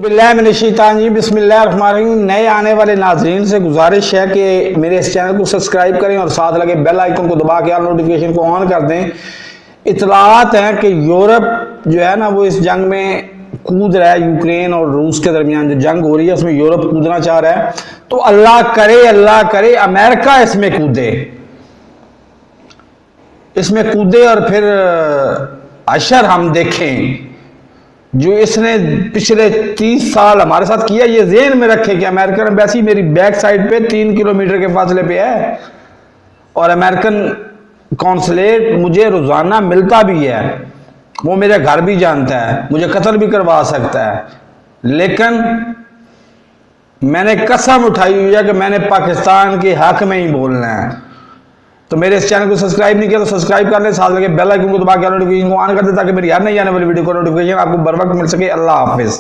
जी बिस्मिल्लाहिर्रहमानिर्रहीम। नए आने वाले नाजरीन से गुजारिश है कि मेरे इस चैनल को सब्सक्राइब करें और साथ लगे बेल आइकन को दबा के ऑल नोटिफिकेशन को ऑन कर दें। इतलात हैं कि यूरोप जो है ना वो इस जंग में कूद रहा है। यूक्रेन और रूस के दरमियान जो जंग हो रही है उसमें यूरोप कूदना चाह रहा है। तो अल्लाह करे अमेरिका इसमें कूदे और फिर अशर हम देखें जो इसने पिछले 30 साल हमारे साथ किया। ये ज़हन में रखे कि अमेरिकन एम्बेसी मेरी बैक साइड पे 3 किलोमीटर के फासले पे है और अमेरिकन कौंसलेट मुझे रोजाना मिलता भी है। वो मेरे घर भी जानता है, मुझे कत्ल भी करवा सकता है, लेकिन मैंने कसम उठाई हुई है कि मैंने पाकिस्तान के हक में ही बोलना है। तो मेरे इस चैनल को सब्सक्राइब नहीं किया तो सब्सक्राइब कर ले, साथ लगे बेल आइकन को दबा के नोटिफिकेशन को ऑन कर दे ताकि मेरी हर नई आने वाली वीडियो को नोटिफिकेशन आपको बर वक्त मिल सके। अल्लाह हाफिज।